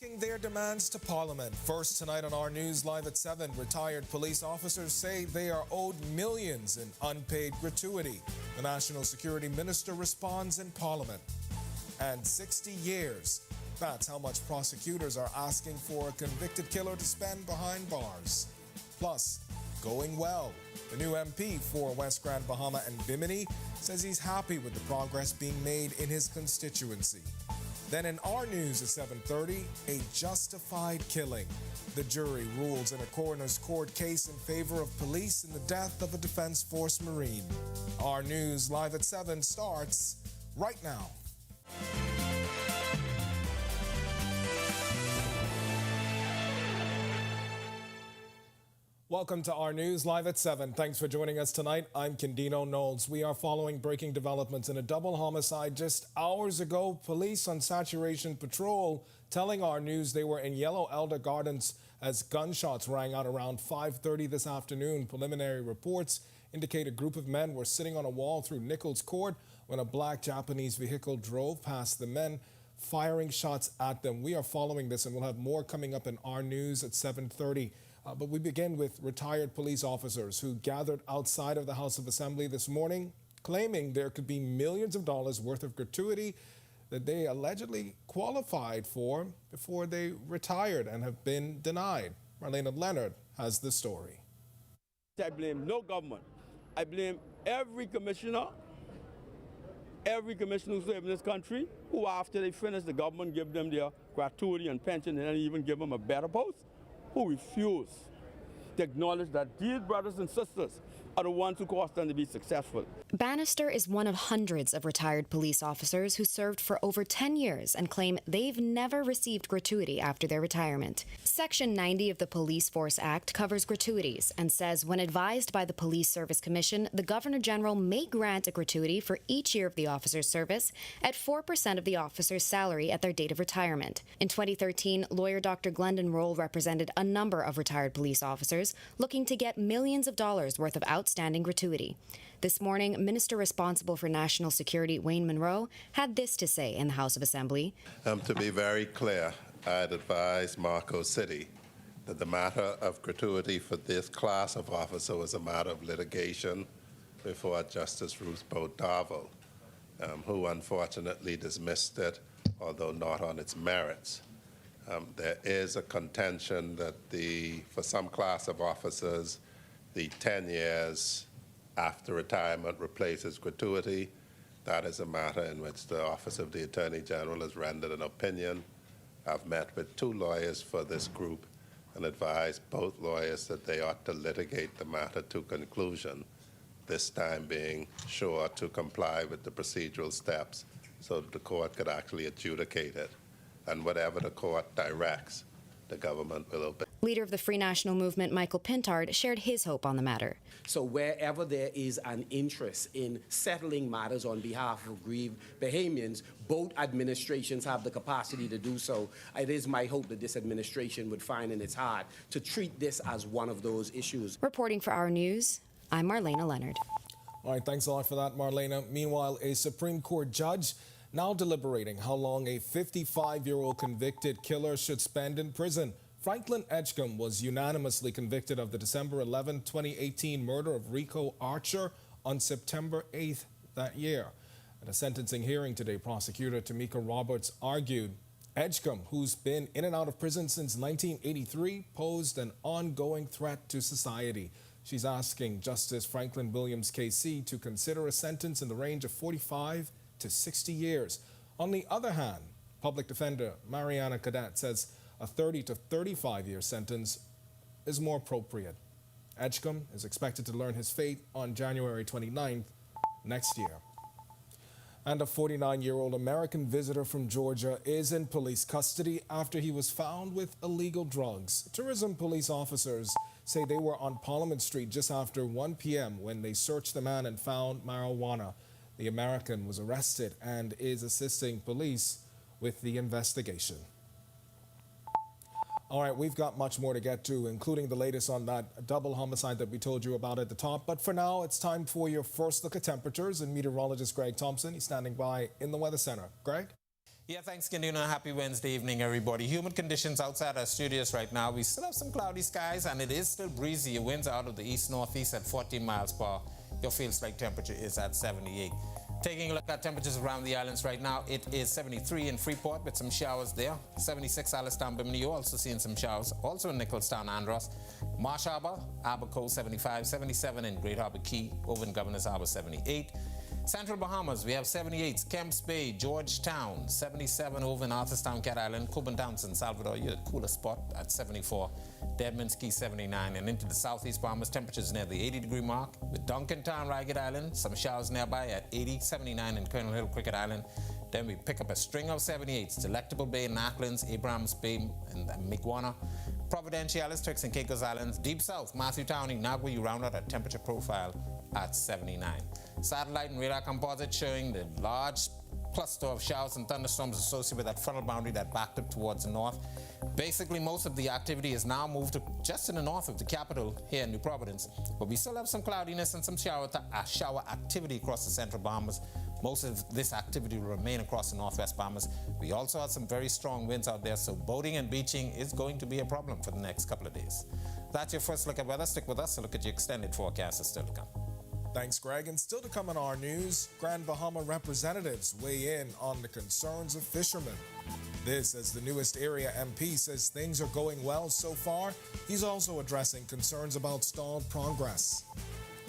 Their demands to Parliament. First tonight on Our News Live at 7, retired police officers say they are owed millions in unpaid gratuity. The National Security Minister responds in Parliament. And 60 years. That's how much prosecutors are asking for a convicted killer to spend behind bars. Plus, going well. The new MP for West Grand Bahama and Bimini says he's happy with the progress being made in his constituency. Then in our news at 7:30, a justified killing. The jury rules in a coroner's court case in favor of police in the death of a Defense Force Marine. Our News Live at 7 starts right now. Welcome to Our News Live at 7. Thanks for joining us tonight. I'm Kendino Knowles. We are following breaking developments in a double homicide just hours ago. Police on Saturation Patrol telling Our News they were in Yellow Elder Gardens as gunshots rang out around 5:30 this afternoon. Preliminary reports indicate a group of men were sitting on a wall through Nichols Court when a black Japanese vehicle drove past the men, firing shots at them. We are following this, and we'll have more coming up in Our News at 7:30. But we begin with retired police officers who gathered outside of the House of Assembly this morning, claiming there could be millions of dollars worth of gratuity that they allegedly qualified for before they retired and have been denied. Marlena Leonard has the story. I blame no government. I blame every commissioner who serve in this country, who after they finish, the government give them their gratuity and pension and then even give them a better post, who refuse to acknowledge that these brothers and sisters are the ones who caused them to be successful. Bannister is one of hundreds of retired police officers who served for over 10 years and claim they've never received gratuity after their retirement. Section 90 of the Police Force Act covers gratuities and says when advised by the Police Service Commission, the Governor General may grant a gratuity for each year of the officer's service at 4% of the officer's salary at their date of retirement. In 2013, lawyer Dr. Glendon Roll represented a number of retired police officers looking to get millions of dollars worth of outstanding gratuity. This morning, Minister responsible for national security, Wayne Monroe, had this to say in the House of Assembly. To be very clear, I'd advise Marco City that the matter of gratuity for this class of officer was a matter of litigation before Justice Ruth Bo-Darville, who unfortunately dismissed it, although not on its merits. There is a contention that for some class of officers, the 10 years after retirement replaces gratuity. That is a matter in which the Office of the Attorney General has rendered an opinion. I've met with 2 lawyers for this group and advised both lawyers that they ought to litigate the matter to conclusion, this time being sure to comply with the procedural steps so that the court could actually adjudicate it. And whatever the court directs, the government will obey. Leader of the Free National Movement, Michael Pintard, shared his hope on the matter. So wherever there is an interest in settling matters on behalf of aggrieved Bahamians, both administrations have the capacity to do so. It is my hope that this administration would find in its heart to treat this as one of those issues. Reporting for Our News, I'm Marlena Leonard. All right, thanks a lot for that, Marlena. Meanwhile, a Supreme Court judge now deliberating how long a 55-year-old convicted killer should spend in prison. Franklin Edgecombe was unanimously convicted of the December 11, 2018 murder of Rico Archer on September 8th that year. At a sentencing hearing today, prosecutor Tamika Roberts argued Edgecombe, who's been in and out of prison since 1983, posed an ongoing threat to society. She's asking Justice Franklin Williams KC to consider a sentence in the range of 45 to 60 years. On the other hand, public defender Mariana Cadet says a 30 to 35-year sentence is more appropriate. Edgecombe is expected to learn his fate on January 29th next year. And a 49-year-old American visitor from Georgia is in police custody after he was found with illegal drugs. Tourism police officers say they were on Parliament Street just after 1 p.m. when they searched the man and found marijuana. The American was arrested and is assisting police with the investigation. All right, we've got much more to get to, including the latest on that double homicide that we told you about at the top. But for now, it's time for your first look at temperatures. And meteorologist Greg Thompson, he's standing by in the Weather Center. Greg? Yeah, thanks, Kendina, and happy Wednesday evening, everybody. Humid conditions outside our studios right now. We still have some cloudy skies, and it is still breezy. Your winds are out of the east-northeast at 14 miles per hour. Your feels-like temperature is at 78. Taking a look at temperatures around the islands right now, it is 73 in Freeport with some showers there. 76 Alistown, Bimini, you're also seeing some showers. Also in Nicholstown, Andros. Marsh Harbour, Abaco 75, 77 in Great Harbour Key, over in Governor's Harbour 78. Central Bahamas, we have 78, Kemps Bay, Georgetown, 77 over in Arthurstown, Cat Island, Cuban Town, San Salvador, you're a cooler spot at 74, Deadman's Key 79, and into the southeast Bahamas, temperatures near the 80-degree mark, with Duncantown, Ragged Island, some showers nearby at 80, 79 in Colonel Hill, Cricket Island. Then we pick up a string of 78s, Delectable Bay, Nacklands, Abrams Bay, and Miguana, Providenciales, Turks and Caicos Islands, deep south, Matthew Town, Inagua, you round out a temperature profile at 79. Satellite and radar composite showing the large cluster of showers and thunderstorms associated with that frontal boundary that backed up towards the north. Basically, most of the activity is now moved to just in the north of the capital here in New Providence, but we still have some cloudiness and some shower activity across the central Bahamas. Most of this activity will remain across the northwest Bahamas. We also have some very strong winds out there, so boating and beaching is going to be a problem for the next couple of days. That's your first look at weather. Stick with us to look at your extended forecast is still to come. Thanks, Greg. And still to come on our news, Grand Bahama representatives weigh in on the concerns of fishermen. This as the newest area MP says things are going well so far. He's also addressing concerns about stalled progress.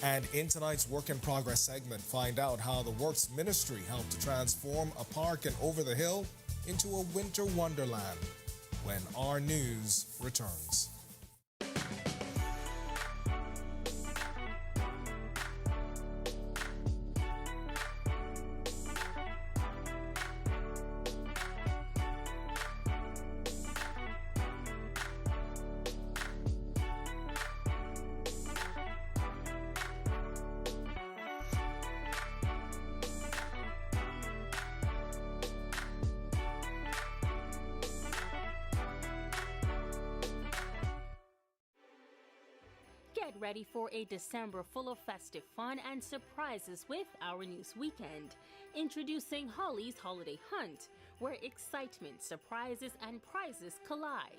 And in tonight's Work in Progress segment, find out how the Works Ministry helped to transform a park in Over the Hill into a winter wonderland when Our News returns. Get ready for a December full of festive fun and surprises with Our News Weekend. Introducing Holly's Holiday Hunt, where excitement, surprises, and prizes collide.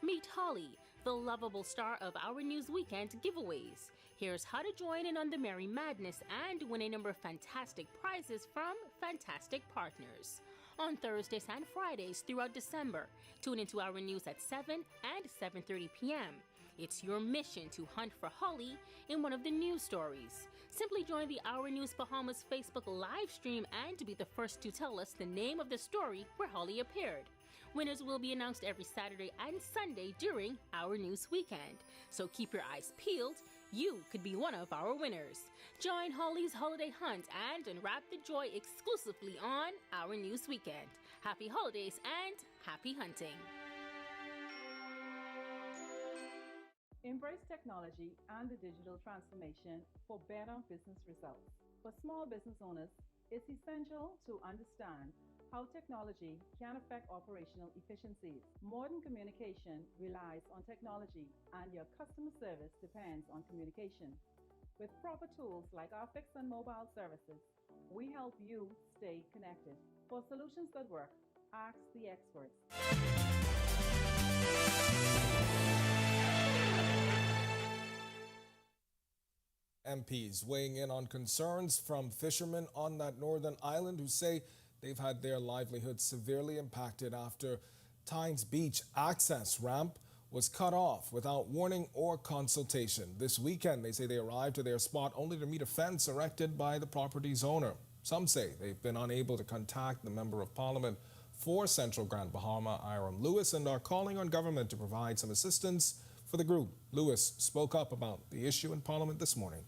Meet Holly, the lovable star of Our News Weekend giveaways. Here's how to join in on the merry madness and win a number of fantastic prizes from fantastic partners. On Thursdays and Fridays throughout December, tune into Our News at 7 and 7:30 p.m. It's your mission to hunt for Holly in one of the news stories. Simply join the Our News Bahamas Facebook live stream and to be the first to tell us the name of the story where Holly appeared. Winners will be announced every Saturday and Sunday during Our News Weekend. So keep your eyes peeled. You could be one of our winners. Join Holly's Holiday Hunt and unwrap the joy exclusively on Our News Weekend. Happy holidays and happy hunting. Embrace technology and the digital transformation for better business results. For small business owners, it's essential to understand how technology can affect operational efficiencies. Modern communication relies on technology, and your customer service depends on communication. With proper tools like our fixed and mobile services, we help you stay connected. For solutions that work, ask the experts. MPs weighing in on concerns from fishermen on that northern island who say they've had their livelihoods severely impacted after Tynes Beach access ramp was cut off without warning or consultation. This weekend, they say they arrived to their spot only to meet a fence erected by the property's owner. Some say they've been unable to contact the Member of Parliament for Central Grand Bahama, Iram Lewis, and are calling on government to provide some assistance for the group. Lewis spoke up about the issue in Parliament this morning.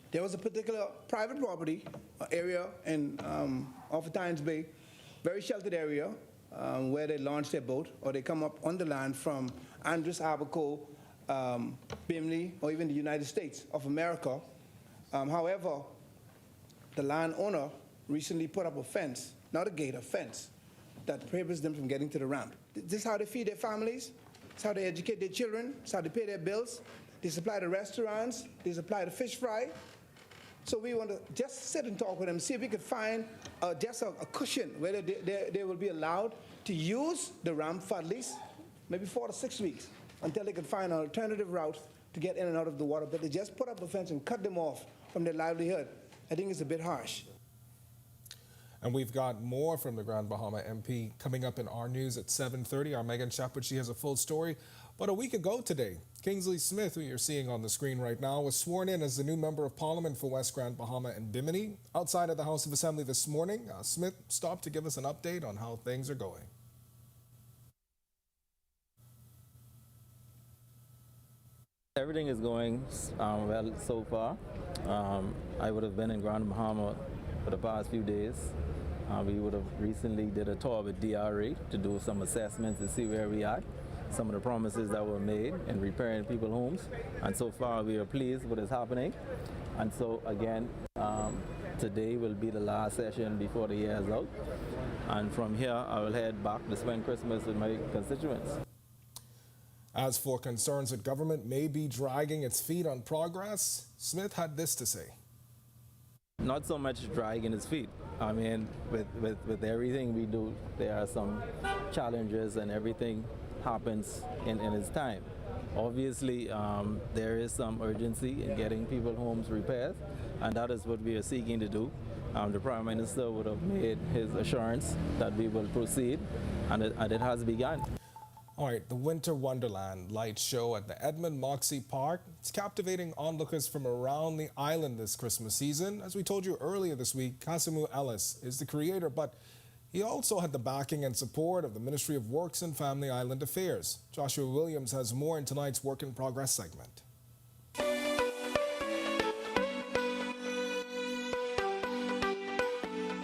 There was a particular private property area in off of Tynes Bay, very sheltered area, where they launch their boat or they come up on the land from Andros, Abaco, Bimini, or even the United States of America. However, the landowner recently put up a fence, not a gate, a fence, that prohibits them from getting to the ramp. This is how they feed their families. It's how they educate their children. It's how they pay their bills. They supply the restaurants. They supply the fish fry. So we want to just sit and talk with them, see if we could find just a cushion where they will be allowed to use the ramp for at least maybe 4 to 6 weeks until they can find an alternative route to get in and out of the water. But they just put up a fence and cut them off from their livelihood. I think it's a bit harsh. And we've got more from the Grand Bahama MP coming up in our news at 7:30. Our Megan Shepherd, she has a full story. But a week ago today, Kingsley Smith, who you're seeing on the screen right now, was sworn in as the new Member of Parliament for West Grand Bahama and Bimini. Outside of the House of Assembly this morning, Smith stopped to give us an update on how things are going. Everything is going well so far. I would have been in Grand Bahama for the past few days. We would have recently did a tour with DRA to do some assessments to see where we are, some of the promises that were made in repairing people's homes. And so far we are pleased with what is happening. And so again, today will be the last session before the year is out. And from here, I will head back to spend Christmas with my constituents. As for concerns that government may be dragging its feet on progress, Smith had this to say. Not so much dragging his feet. I mean, with everything we do, there are some challenges and everything happens in its time. Obviously, there is some urgency in getting people's homes repaired, and that is what we are seeking to do. The Prime Minister would have made his assurance that we will proceed, and it has begun. All right, the Winter Wonderland light show at the Edmund Moxie Park. It's captivating onlookers from around the island this Christmas season. As we told you earlier this week, Kasimu Ellis is the creator, but he also had the backing and support of the Ministry of Works and Family Island Affairs. Joshua Williams has more in tonight's Work in Progress segment.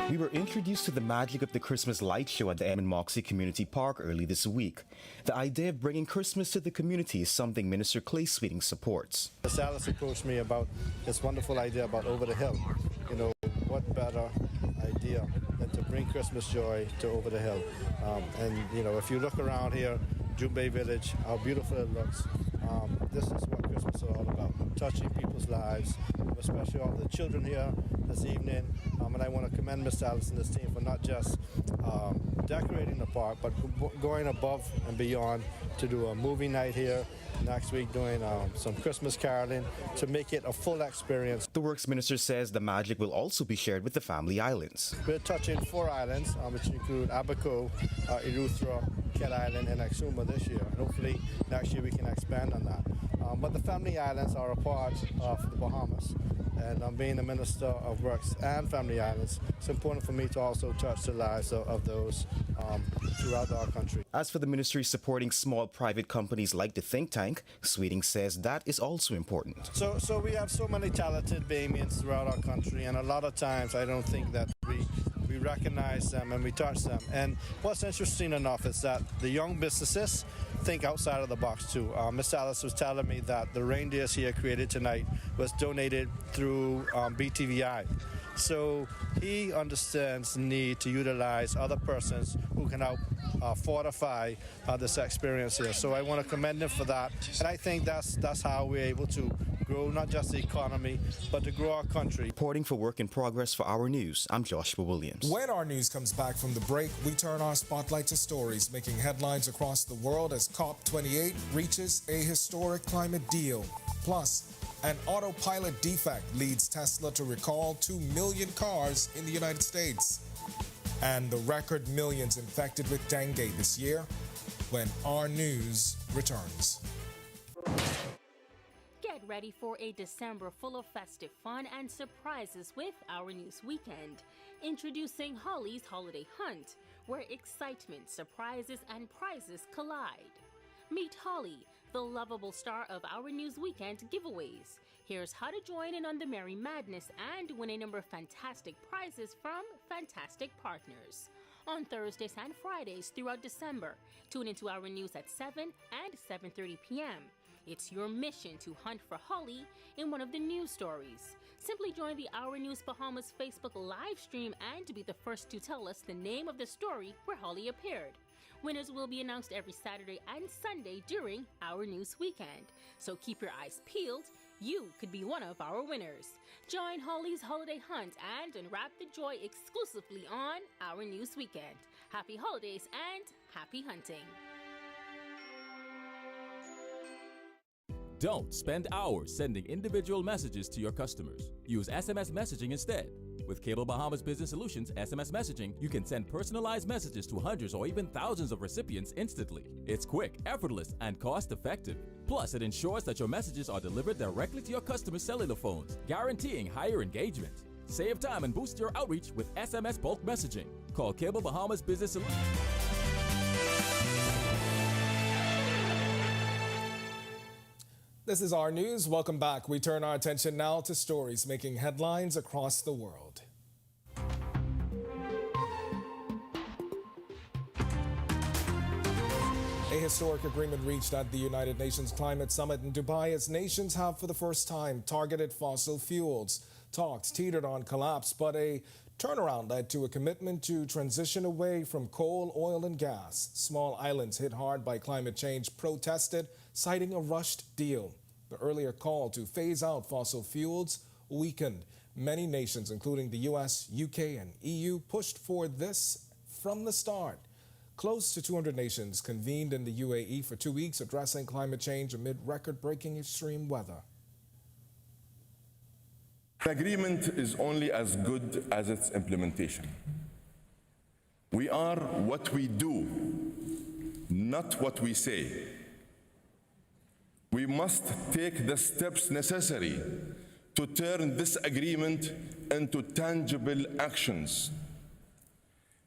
We were introduced to the magic of the Christmas light show at the Edmund Moxie Community Park early this week. The idea of bringing Christmas to the community is something Minister Clay Sweeting supports. Ms. Alice approached me about this wonderful idea about Over the Hill. You know, what better idea than to bring Christmas joy to Over the Hill. And, you know, if you look around here, June Bay Village, how beautiful it looks. This is what Christmas is all about, touching people's lives, especially all the children here this evening. And I want to commend Ms. Alice and this team for not just decorating the park, but going above and beyond to do a movie night here. Next week doing some Christmas caroling to make it a full experience. The Works Minister says the magic will also be shared with the family islands. We're touching 4 islands, which include Abaco, Eleuthera, Ket Island, and Exuma this year. And hopefully next year we can expand on that. But the family islands are a part of the Bahamas. And being the Minister of Works and Family Islands, it's important for me to also touch the lives of those throughout our country. As for the ministry supporting small private companies like the think tank, Sweeting says that is also important. So we have so many talented Bahamians throughout our country, and a lot of times I don't think that we recognize them and we touch them. And what's interesting enough is that the young businesses think outside of the box too. Ms. Alice was telling me that the reindeers here created tonight was donated through BTVI. So he understands the need to utilize other persons who can help fortify this experience here. So I want to commend him for that. And I think that's how we're able to grow not just the economy, but to grow our country. Reporting for Work in Progress for Our News, I'm Joshua Williams. When our news comes back from the break, we turn our spotlight to stories making headlines across the world as COP28 reaches a historic climate deal. Plus, an autopilot defect leads Tesla to recall 2 million cars in the United States. And the record millions infected with dengue this year when our news returns. Get ready for a December full of festive fun and surprises with Our News Weekend. Introducing Holly's Holiday Hunt, where excitement, surprises, and prizes collide. Meet Holly, the lovable star of Our News Weekend giveaways. Here's how to join in on the merry madness and win a number of fantastic prizes from fantastic partners. On Thursdays and Fridays throughout December, tune into Our News at 7 and 7:30 p.m. It's your mission to hunt for Holly in one of the news stories. Simply join the Our News Bahamas Facebook live stream and to be the first to tell us the name of the story where Holly appeared. Winners will be announced every Saturday and Sunday during Our News Weekend. So keep your eyes peeled You could be one of our winners. Join Holly's Holiday Hunt and unwrap the joy exclusively on Our News Weekend. Happy holidays and happy hunting. Don't spend hours sending individual messages to your customers. Use SMS messaging instead. With Cable Bahamas Business Solutions SMS messaging, you can send personalized messages to hundreds or even thousands of recipients instantly. It's quick, effortless, and cost-effective. Plus, it ensures that your messages are delivered directly to your customers' cellular phones, guaranteeing higher engagement. Save time and boost your outreach with SMS bulk messaging. Call Cable Bahamas Business Solutions. This is our news. Welcome back. We turn our attention now to stories making headlines across the world. A historic agreement reached at the United Nations Climate Summit in Dubai as nations have for the first time targeted fossil fuels. Talks teetered on collapse, but a turnaround led to a commitment to transition away from coal, oil, and gas. Small islands hit hard by climate change protested, citing a rushed deal. The earlier call to phase out fossil fuels weakened. Many nations, including the U.S., UK, and EU, pushed for this from the start. Close to 200 nations convened in the UAE for 2 weeks addressing climate change amid record-breaking extreme weather. An agreement is only as good as its implementation. We are what we do, not what we say. We must take the steps necessary to turn this agreement into tangible actions.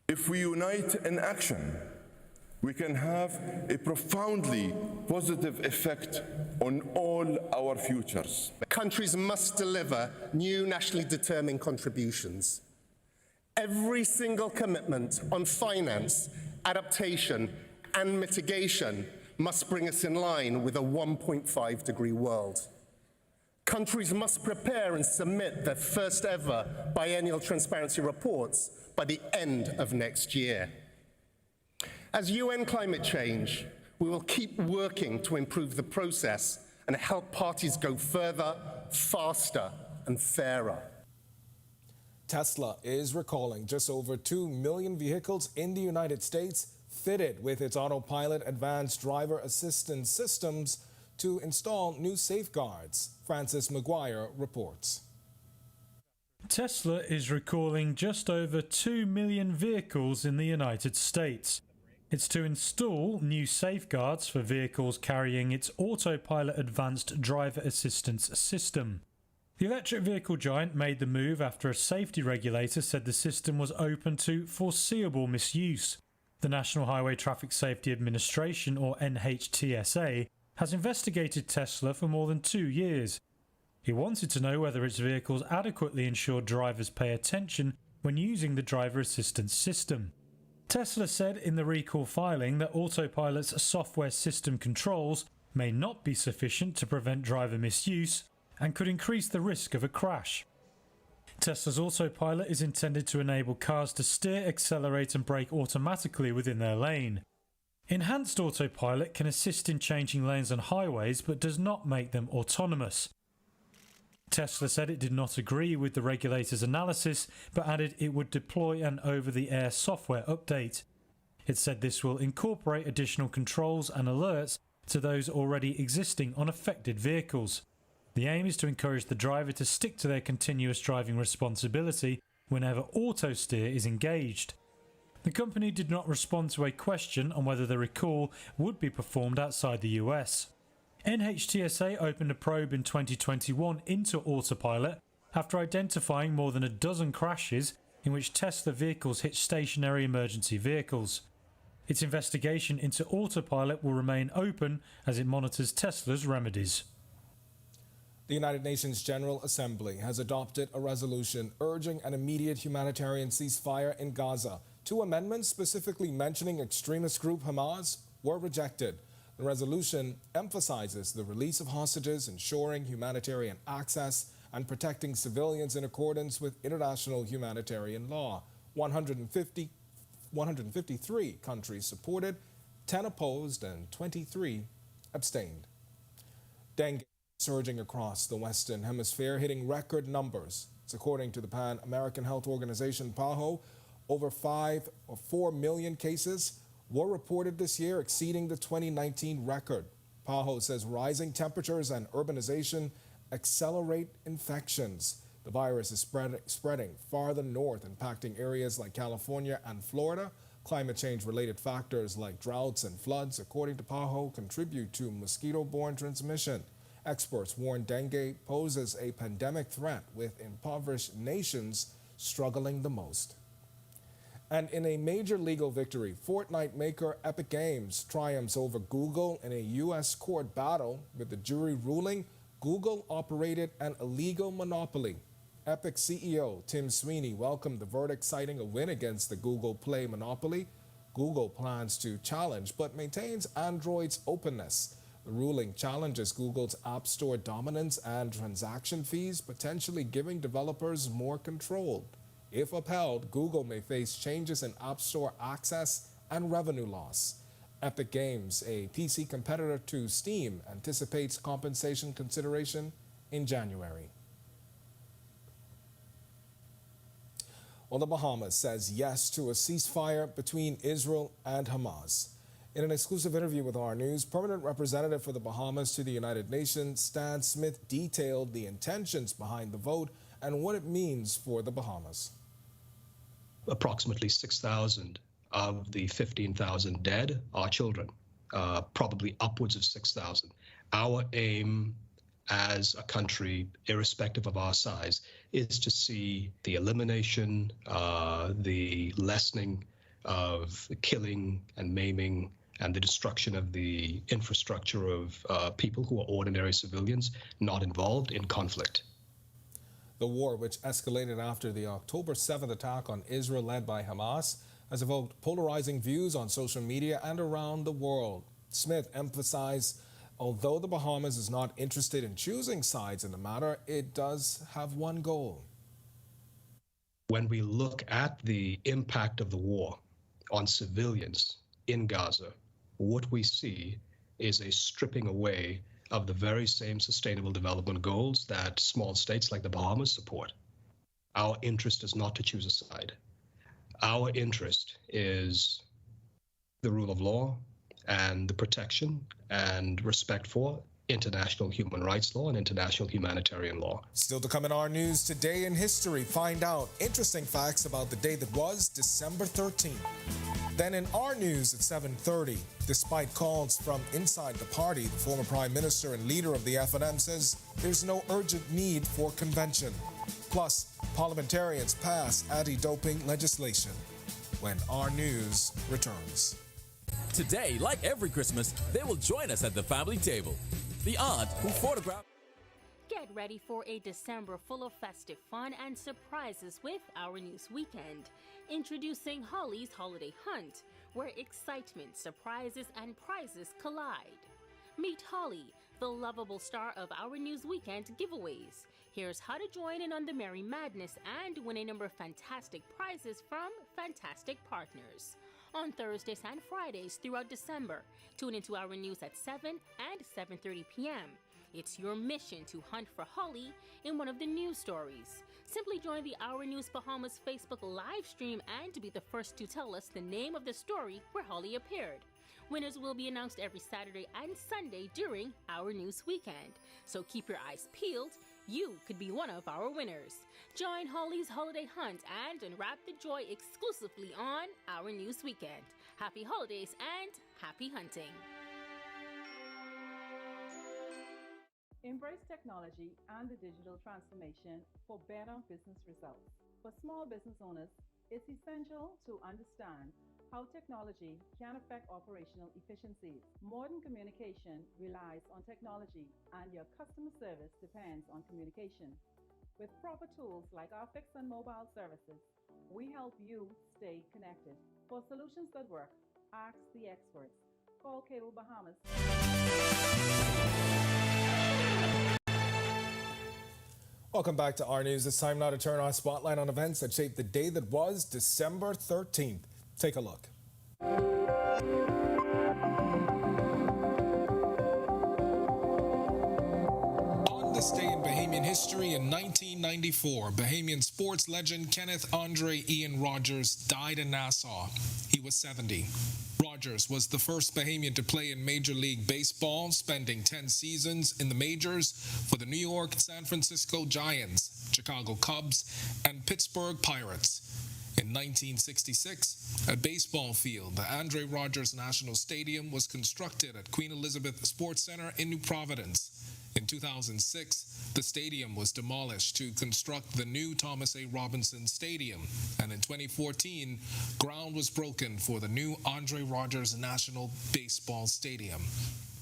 If we unite in action, we can have a profoundly positive effect on all our futures. Countries must deliver new nationally determined contributions. Every single commitment on finance, adaptation, and mitigation must bring us in line with a 1.5-degree world. Countries must prepare and submit their first ever biennial transparency reports by the end of next year. As UN climate change, we will keep working to improve the process and help parties go further, faster, and fairer. Tesla is recalling just over 2 million vehicles in the United States fitted with its autopilot advanced driver assistance systems to install new safeguards. Francis McGuire reports. Tesla is recalling just over 2 million vehicles in the United States. It's to install new safeguards for vehicles carrying its autopilot advanced driver assistance system. The electric vehicle giant made the move after a safety regulator said the system was open to foreseeable misuse. The National Highway Traffic Safety Administration, or NHTSA, has investigated Tesla for more than 2 years. He wanted to know whether its vehicles adequately ensured drivers pay attention when using the driver assistance system. Tesla said in the recall filing that autopilot's software system controls may not be sufficient to prevent driver misuse and could increase the risk of a crash. Tesla's autopilot is intended to enable cars to steer, accelerate and brake automatically within their lane. Enhanced autopilot can assist in changing lanes on highways but does not make them autonomous. Tesla said it did not agree with the regulator's analysis but added it would deploy an over-the-air software update. It said this will incorporate additional controls and alerts to those already existing on affected vehicles. The aim is to encourage the driver to stick to their continuous driving responsibility whenever auto steer is engaged. The company did not respond to a question on whether the recall would be performed outside the US. NHTSA opened a probe in 2021 into autopilot after identifying more than a dozen crashes in which Tesla vehicles hit stationary emergency vehicles. Its investigation into autopilot will remain open as it monitors Tesla's remedies. The United Nations General Assembly has adopted a resolution urging an immediate humanitarian ceasefire in Gaza. 2 amendments specifically mentioning extremist group Hamas were rejected. The resolution emphasizes the release of hostages, ensuring humanitarian access, and protecting civilians in accordance with international humanitarian law. 153 countries supported, 10 opposed, and 23 abstained. Dengue surging across the Western Hemisphere, hitting record numbers. It's according to the Pan American Health Organization, PAHO. Over 5 or 4 million cases were reported this year, exceeding the 2019 record. PAHO says rising temperatures and urbanization accelerate infections. The virus is spreading farther north, impacting areas like California and Florida. Climate change-related factors like droughts and floods, according to PAHO, contribute to mosquito-borne transmission. Experts warn dengue poses a pandemic threat, with impoverished nations struggling the most. And in a major legal victory, Fortnite maker Epic Games triumphs over Google in a U.S. court battle, with the jury ruling Google operated an illegal monopoly. Epic CEO Tim Sweeney welcomed the verdict, citing a win against the Google Play monopoly. Google plans to challenge but maintains Android's openness. The ruling challenges Google's App Store dominance and transaction fees, potentially giving developers more control. If upheld, Google may face changes in App Store access and revenue loss. Epic Games, a PC competitor to Steam, anticipates compensation consideration in January. Well, the Bahamas says yes to a ceasefire between Israel and Hamas. In an exclusive interview with Our News, permanent representative for the Bahamas to the United Nations, Stan Smith, detailed the intentions behind the vote and what it means for the Bahamas. Approximately 6,000 of the 15,000 dead are children, probably upwards of 6,000. Our aim as a country, irrespective of our size, is to see the elimination, the lessening of killing and maiming and the destruction of the infrastructure of people who are ordinary civilians not involved in conflict. The war, which escalated after the October 7th attack on Israel led by Hamas, has evoked polarizing views on social media and around the world. Smith emphasized, although the Bahamas is not interested in choosing sides in the matter, it does have one goal. When we look at the impact of the war on civilians in Gaza, what we see is a stripping away of the very same sustainable development goals that small states like the Bahamas support. Our interest is not to choose a side. Our interest is the rule of law and the protection and respect for international human rights law and international humanitarian law. Still to come in Our News, today in history, find out interesting facts about the day that was December 13th. Then in Our News at 7:30, despite calls from inside the party, the former prime minister and leader of the FNM says there's no urgent need for convention. Plus, parliamentarians pass anti-doping legislation. When Our News returns. Today, like every Christmas, they will join us at the family table. The aunt who photographed. Get ready for a December full of festive fun and surprises with Our News Weekend. Introducing Holly's Holiday Hunt, where excitement, surprises, and prizes collide. Meet Holly, the lovable star of Our News Weekend giveaways. Here's how to join in on the merry madness and win a number of fantastic prizes from fantastic partners. On Thursdays and Fridays throughout December, tune into Our News at 7 and 7:30 p.m. It's your mission to hunt for Holly in one of the news stories. Simply join the Our News Bahamas Facebook live stream and be the first to tell us the name of the story where Holly appeared. Winners will be announced every Saturday and Sunday during Our News Weekend. So keep your eyes peeled. You could be one of our winners. Join Holly's Holiday Hunt and unwrap the joy exclusively on Our News Weekend. Happy holidays and happy hunting. Embrace technology and the digital transformation for better business results. For small business owners, it's essential to understand how technology can affect operational efficiencies. Modern communication relies on technology, and your customer service depends on communication. With proper tools like our fixed and mobile services, we help you stay connected. For solutions that work, ask the experts. Call Cable Bahamas. Welcome back to Our News. It's time now to turn our spotlight on events that shaped the day that was December 13th. Take a look. this day in Bahamian history, in 1994, Bahamian sports legend Kenneth Andre Ian Rogers died in Nassau. He was 70. Rogers was the first Bahamian to play in Major League Baseball, spending 10 seasons in the majors for the New York, San Francisco Giants, Chicago Cubs, and Pittsburgh Pirates. In 1966, a baseball field, the Andre Rogers National Stadium, was constructed at Queen Elizabeth Sports Center in New Providence. In 2006, the stadium was demolished to construct the new Thomas A. Robinson Stadium. And in 2014, ground was broken for the new Andre Rogers National Baseball Stadium.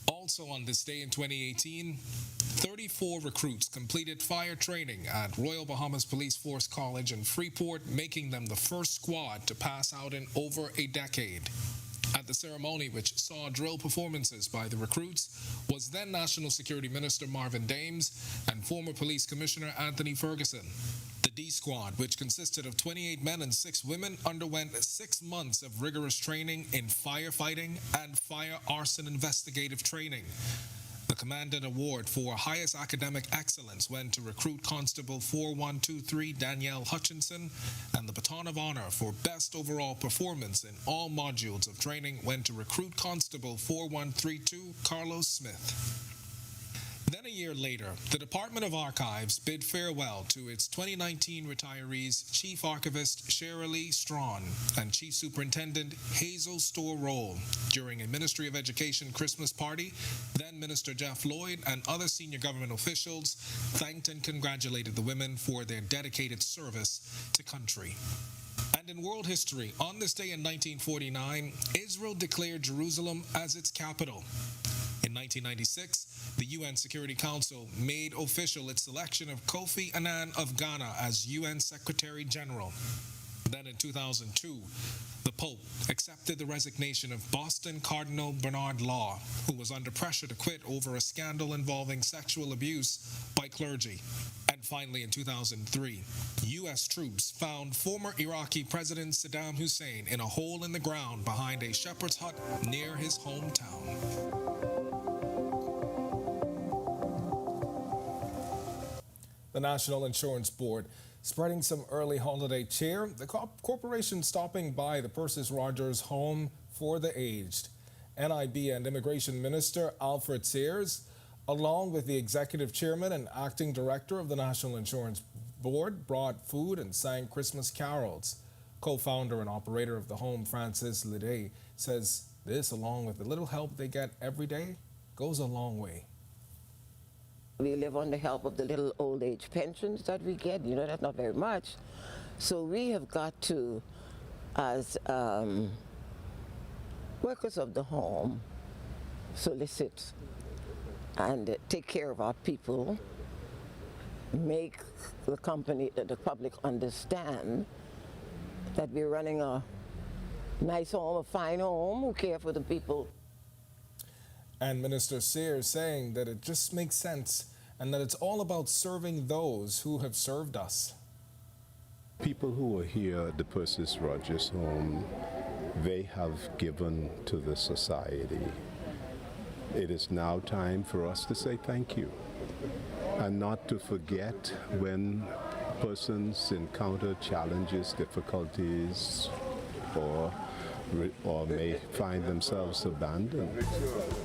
Also on this day in 2018, 34 recruits completed fire training at Royal Bahamas Police Force College in Freeport, making them the first squad to pass out in over a decade. At the ceremony, which saw drill performances by the recruits, was then National Security Minister Marvin Dames and former Police Commissioner Anthony Ferguson. The D Squad, which consisted of 28 men and 6 women, underwent 6 months of rigorous training in firefighting and fire arson investigative training. The Commandant Award for Highest Academic Excellence went to Recruit Constable 4123 Danielle Hutchinson, and the Baton of Honor for Best Overall Performance in all modules of training went to Recruit Constable 4132 Carlos Smith. Then a year later, the Department of Archives bid farewell to its 2019 retirees Chief Archivist Shirley Strawn and Chief Superintendent Hazel Store-Roll during a Ministry of Education Christmas party. Then Minister Jeff Lloyd and other senior government officials thanked and congratulated the women for their dedicated service to country. And in world history, on this day in 1949, Israel declared Jerusalem as its capital. In 1996, the UN Security Council made official its selection of Kofi Annan of Ghana as UN Secretary General. Then in 2002, the Pope accepted the resignation of Boston Cardinal Bernard Law, who was under pressure to quit over a scandal involving sexual abuse by clergy. And finally, in 2003, U.S. troops found former Iraqi President Saddam Hussein in a hole in the ground behind a shepherd's hut near his hometown. The National Insurance Board spreading some early holiday cheer. The corporation stopping by the Persis Rogers Home for the Aged. NIB and Immigration Minister Alfred Sears, along with the Executive Chairman and Acting Director of the National Insurance Board, brought food and sang Christmas carols. Co-founder and operator of the home, Francis Lidey, says this, along with the little help they get every day, goes a long way. We live on the help of the little old age pensions that we get. You know, that's not very much. So we have got to, as workers of the home, solicit and take care of our people, make the public understand that we're running a nice home, a fine home, who care for the people. And Minister Sears saying that it just makes sense and that it's all about serving those who have served us. People who are here at the Persis Rogers Home, they have given to the society. It is now time for us to say thank you and not to forget when persons encounter challenges, difficulties, or may find themselves abandoned.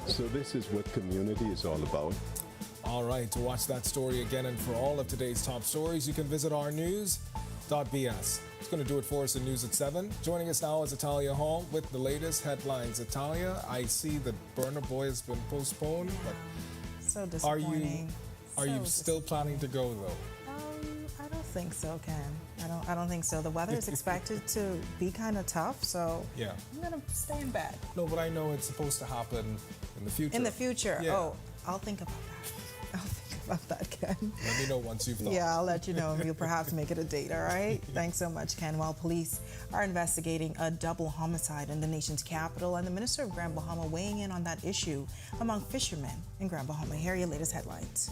So this is what community is all about. All right, to watch that story again and for all of today's top stories, you can visit ournews.bs. It's going to do it for us in News at 7. Joining us now is Italia Hall with the latest headlines. Italia, I see that Burna Boy has been postponed, but so disappointing. Are you still planning to go though? I don't think so, Ken. I don't think so. The weather is expected to be kind of tough, so yeah, I'm gonna stay in bed. No, but I know it's supposed to happen in the future. In the future? Yeah. Oh, I'll think about that. I'll think about that, Ken. Let me know once you've thought. Yeah, I'll let you know, and you'll perhaps make it a date, all right? Thanks so much, Ken. While police are investigating a double homicide in the nation's capital, and the Minister of Grand Bahama weighing in on that issue among fishermen in Grand Bahama. Here are your latest headlines.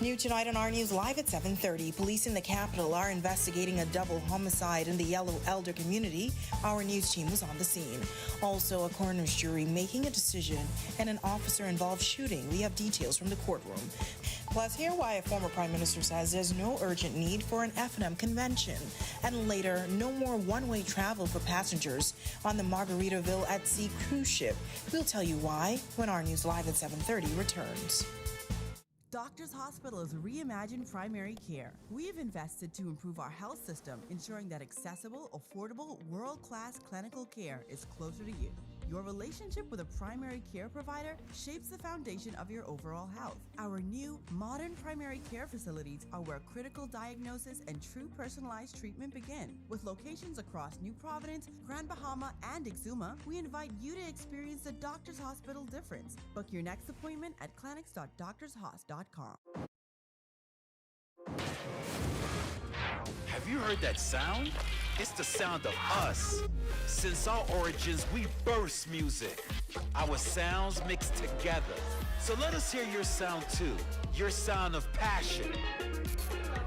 New tonight on Our News Live at 7:30. Police in the capital are investigating a double homicide in the Yellow Elder community. Our news team was on the scene. Also, a coroner's jury making a decision and an officer-involved shooting. We have details from the courtroom. Plus, hear why a former prime minister says there's no urgent need for an F&M convention. And later, no more one-way travel for passengers on the Margaritaville at Sea cruise ship. We'll tell you why when Our News Live at 7:30 returns. Doctors Hospitals reimagine primary care. We've invested to improve our health system, ensuring that accessible, affordable, world-class clinical care is closer to you. Your relationship with a primary care provider shapes the foundation of your overall health. Our new, modern primary care facilities are where critical diagnosis and true personalized treatment begin. With locations across New Providence, Grand Bahama, and Exuma, we invite you to experience the Doctors Hospital difference. Book your next appointment at clinics.doctorshos.com. Have you heard that sound? It's the sound of us. Since our origins, we burst music. Our sounds mix together. So let us hear your sound too. Your sound of passion,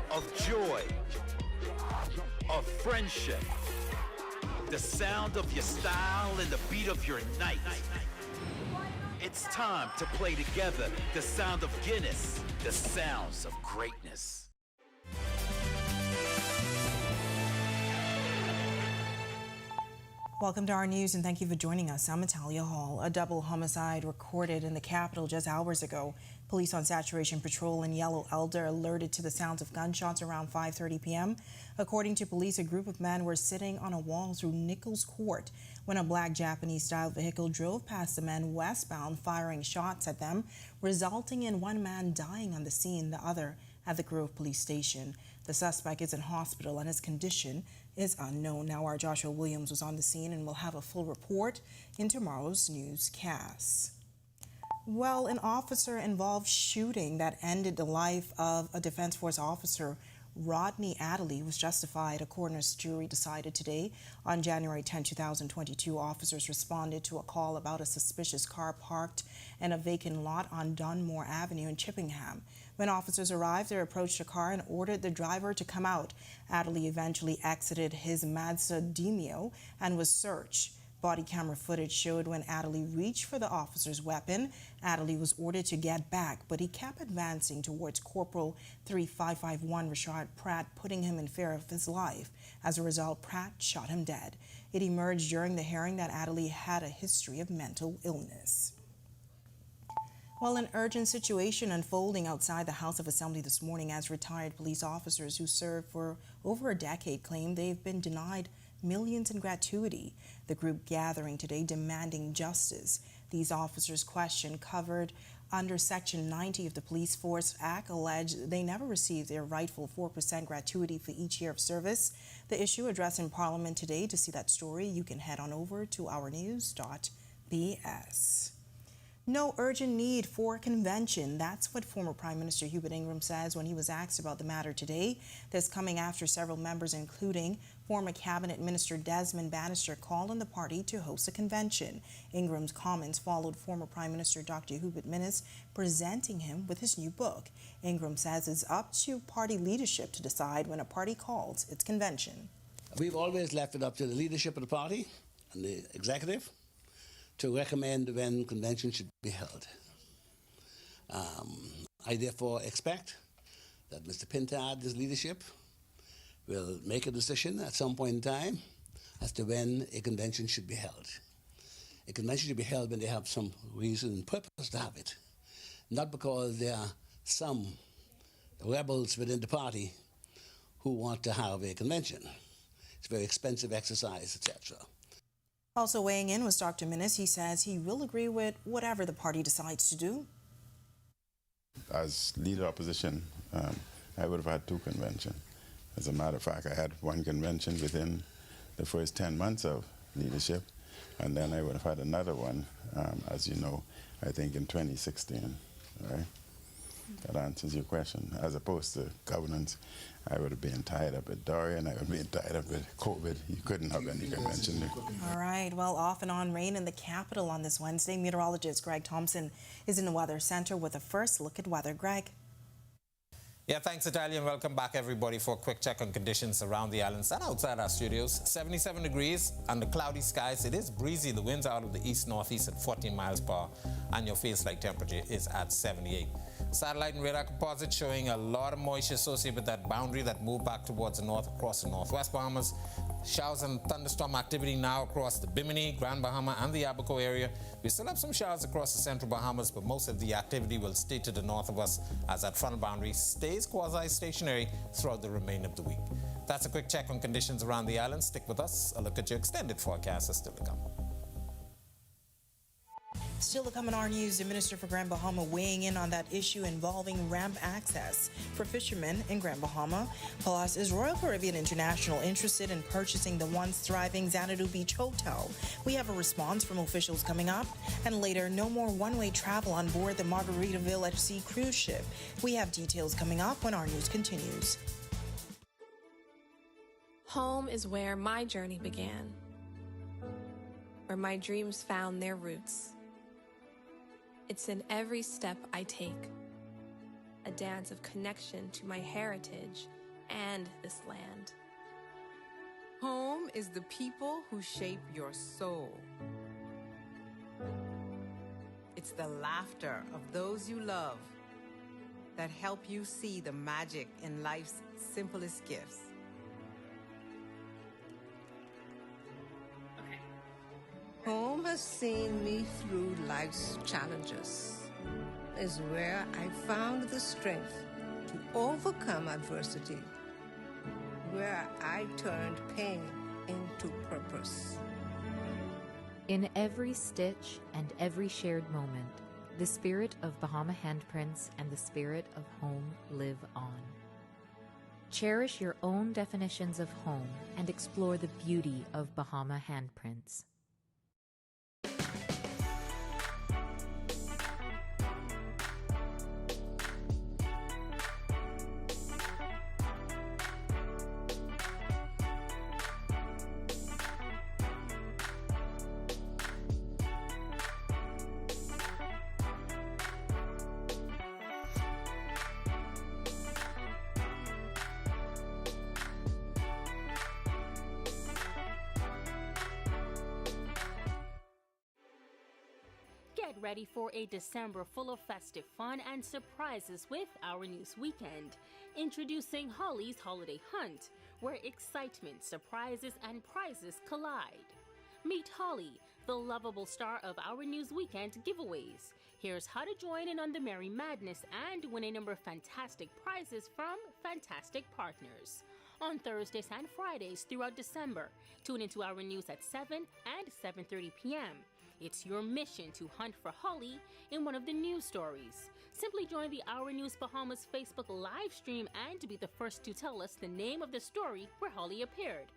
of joy, of friendship. The sound of your style and the beat of your night. It's time to play together the sound of Guinness, the sounds of greatness. Welcome to Our News and thank you for joining us. I'm Natalia Hall. A double homicide recorded in the capital just hours ago. Police on saturation patrol in Yellow Elder alerted to the sounds of gunshots around 5:30 p.m. According to police, a group of men were sitting on a wall through Nichols Court when a black Japanese-style vehicle drove past the men westbound, firing shots at them, resulting in one man dying on the scene, the other at the Grove Police Station. The suspect is in hospital and his condition is unknown. Now, our Joshua Williams was on the scene and will have a full report in tomorrow's newscast. Well, an officer-involved shooting that ended the life of a Defense Force officer, Rodney Adderley, was justified. A coroner's jury decided today. On January 10, 2022, officers responded to a call about a suspicious car parked in a vacant lot on Dunmore Avenue in Chippenham. When officers arrived, they approached the car and ordered the driver to come out. Adderley eventually exited his Mazda Demio and was searched. Body camera footage showed when Adderley reached for the officer's weapon. Adderley was ordered to get back, but he kept advancing towards Corporal 3551 Richard Pratt, putting him in fear of his life. As a result, Pratt shot him dead. It emerged during the hearing that Adderley had a history of mental illness. Well, an urgent situation unfolding outside the House of Assembly this morning as retired police officers who served for over a decade claim they've been denied millions in gratuity. The group gathering today demanding justice. These officers' question covered under Section 90 of the Police Force Act alleged they never received their rightful 4% gratuity for each year of service. The issue addressed in Parliament today. To see that story, you can head on over to ournews.bs. No urgent need for a convention. That's what former Prime Minister Hubert Ingraham says when he was asked about the matter today. This coming after several members, including former Cabinet Minister Desmond Bannister, called on the party to host a convention. Ingraham's comments followed former Prime Minister Dr. Hubert Minnis presenting him with his new book. Ingraham says it's up to party leadership to decide when a party calls its convention. We've always left it up to the leadership of the party and the executive to recommend when convention should be held. I therefore expect that Mr. Pintard, his leadership, will make a decision at some point in time as to when a convention should be held. A convention should be held when they have some reason and purpose to have it, not because there are some rebels within the party who want to have a convention. It's a very expensive exercise, etc. Also weighing in was Dr. Minnis. He says he will agree with whatever the party decides to do. As leader opposition, I would have had two conventions. As a matter of fact, I had one convention within the first 10 months of leadership, and then I would have had another one, as you know, I think in 2016, right? That answers your question. As opposed to governance, I would have been tied up with Dorian, I would have been tied up with COVID. You couldn't have any convention there. All right, well, off and on rain in the capital on this Wednesday. Meteorologist Greg Thompson is in the Weather Center with a first look at weather. Greg. Yeah, thanks, Natalia, and welcome back, everybody, for a quick check on conditions around the islands and outside our studios. 77 degrees under cloudy skies. It is breezy. The winds out of the east-northeast at 14 miles per hour, and your feels-like temperature is at 78. Satellite and radar composite showing a lot of moisture associated with that boundary that moved back towards the north across the northwest Bahamas. Showers and thunderstorm activity now across the Bimini, Grand Bahama, and the Abaco area. We still have some showers across the central Bahamas, but most of the activity will stay to the north of us as that frontal boundary stays quasi-stationary throughout the remainder of the week. That's a quick check on conditions around the island. Stick with us. A look at your extended forecast is still to come. Still to come in our news, the Minister for Grand Bahama weighing in on that issue involving ramp access for fishermen in Grand Bahama. Plus, is Royal Caribbean International interested in purchasing the once thriving Xanadu Beach Hotel? We have a response from officials coming up. And later, no more one-way travel on board the Margaritaville at Sea cruise ship. We have details coming up when our news continues. Home is where my journey began, where my dreams found their roots. It's in every step I take, a dance of connection to my heritage and this land. Home is the people who shape your soul. It's the laughter of those you love that help you see the magic in life's simplest gifts. Home has seen me through life's challenges, is where I found the strength to overcome adversity, where I turned pain into purpose. In every stitch and every shared moment, the spirit of Bahama handprints and the spirit of home live on. Cherish your own definitions of home and explore the beauty of Bahama handprints. Get ready for a December full of festive fun and surprises with Our News Weekend. Introducing Holly's Holiday Hunt, where excitement, surprises, and prizes collide. Meet Holly, the lovable star of Our News Weekend giveaways. Here's how to join in on the merry madness and win a number of fantastic prizes from fantastic partners. On Thursdays and Fridays throughout December, tune into Our News at 7 and 7:30 p.m. It's your mission to hunt for Holly in one of the news stories. Simply join the Our News Bahamas Facebook live stream and be the first to tell us the name of the story where Holly appeared.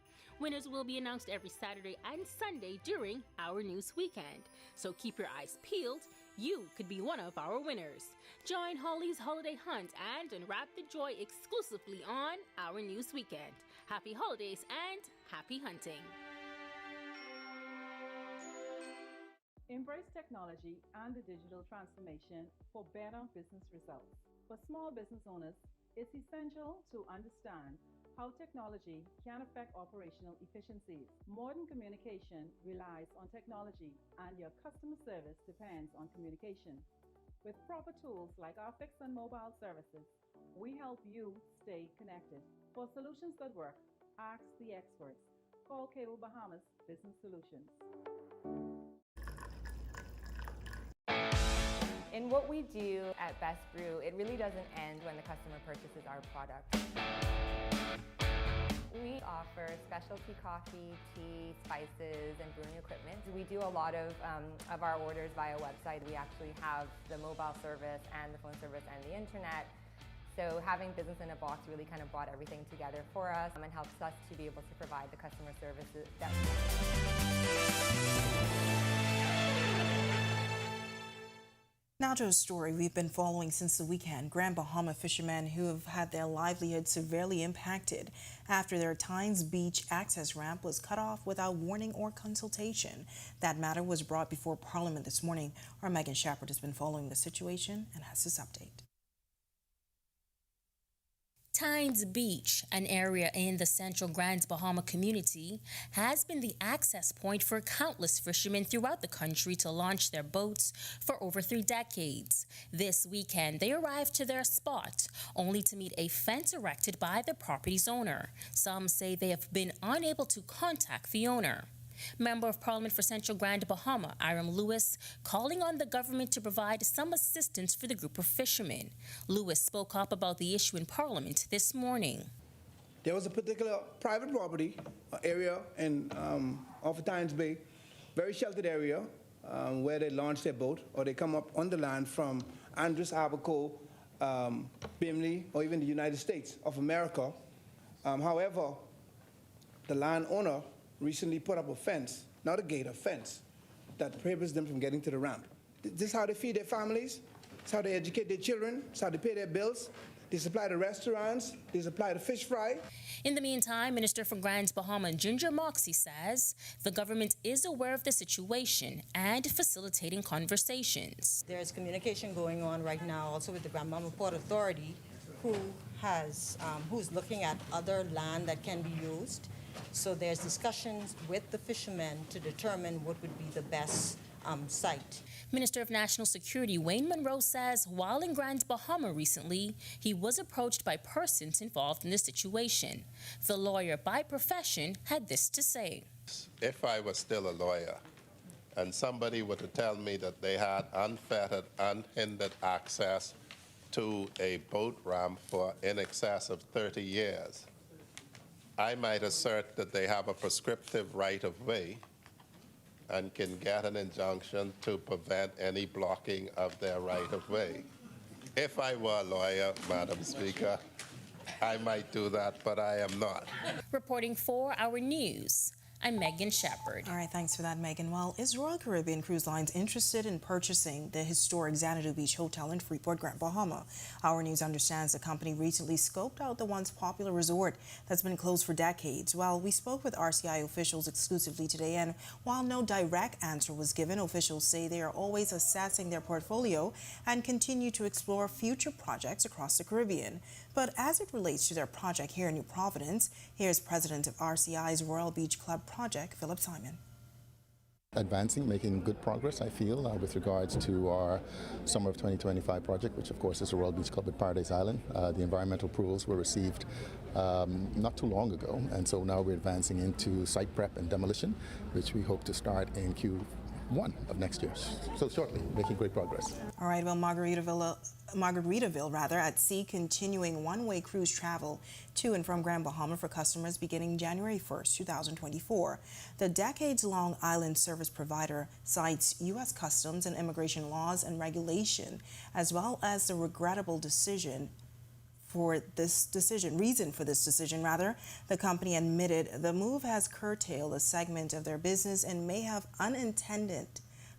Winners will be announced every Saturday and Sunday during Our News Weekend. So keep your eyes peeled. You could be one of our winners. Join Holly's Holiday Hunt and unwrap the joy exclusively on Our News Weekend. Happy holidays and happy hunting. Embrace technology and the digital transformation for better business results. For small business owners, it's essential to understand how technology can affect operational efficiencies. Modern communication relies on technology, and your customer service depends on communication. With proper tools like our fixed and mobile services, we help you stay connected. For solutions that work, ask the experts. Call Cable Bahamas Business Solutions. In what we do at Best Brew, it really doesn't end when the customer purchases our product. We offer specialty coffee, tea, spices, and brewing equipment. We do a lot of our orders via website. We actually have the mobile service and the phone service and the internet. So having business in a box really kind of brought everything together for us and helps us to be able to provide the customer services that we Now to a story we've been following since the weekend. Grand Bahama fishermen who have had their livelihood severely impacted after their Tynes Beach access ramp was cut off without warning or consultation. That matter was brought before Parliament this morning. Our Megan Shepard has been following the situation and has this update. Tynes Beach, an area in the central Grand Bahama community, has been the access point for countless fishermen throughout the country to launch their boats for over 3 decades. This weekend, they arrived to their spot, only to meet a fence erected by the property's owner. Some say they have been unable to contact the owner. Member of Parliament for Central Grand Bahama, Iram Lewis, calling on the government to provide some assistance for the group of fishermen. Lewis spoke up about the issue in Parliament this morning. There was a particular private property area in off of Tynes Bay, very sheltered area, where they launch their boat or they come up on the land from Andros, Abaco, Bimley, or even the United States of America. However, the landowner recently put up a fence, not a gate, a fence, that prohibits them from getting to the ramp. This is how they feed their families. It's how they educate their children. It's how they pay their bills. They supply the restaurants. They supply the fish fry. In the meantime, Minister for Grand Bahama Ginger Moxie says the government is aware of the situation and facilitating conversations. There's communication going on right now also with the Grand Bahama Port Authority, who's looking at other land that can be used. So there's discussions with the fishermen to determine what would be the best site. Minister of National Security Wayne Monroe says while in Grand Bahama recently, he was approached by persons involved in the situation. The lawyer by profession had this to say. If I was still a lawyer and somebody were to tell me that they had unfettered, unhindered access to a boat ramp for in excess of 30 years, I might assert that they have a prescriptive right of way and can get an injunction to prevent any blocking of their right of way. If I were a lawyer, Madam Speaker, I might do that, but I am not. Reporting for Our News, I'm Megan Shepard. All right, thanks for that, Megan. Well, is Royal Caribbean Cruise Lines interested in purchasing the historic Xanadu Beach Hotel in Freeport, Grand Bahama? Our News understands the company recently scoped out the once popular resort that's been closed for decades. Well, we spoke with RCI officials exclusively today, and while no direct answer was given, officials say they are always assessing their portfolio and continue to explore future projects across the Caribbean. But as it relates to their project here in New Providence, here's President of RCI's Royal Beach Club project, Philip Simon. Advancing, making good progress, I feel, with regards to our summer of 2025 project, which of course is the Royal Beach Club at Paradise Island. The environmental approvals were received not too long ago, and so now we're advancing into site prep and demolition, which we hope to start in Q1 of next year. So shortly, making great progress. All right, well, Margaritaville at sea, continuing one-way cruise travel to and from Grand Bahama for customers beginning January 1st, 2024. The decades-long island service provider cites U.S. customs and immigration laws and regulation, as well as the regrettable reason for this decision, the company admitted the move has curtailed a segment of their business and may have unintended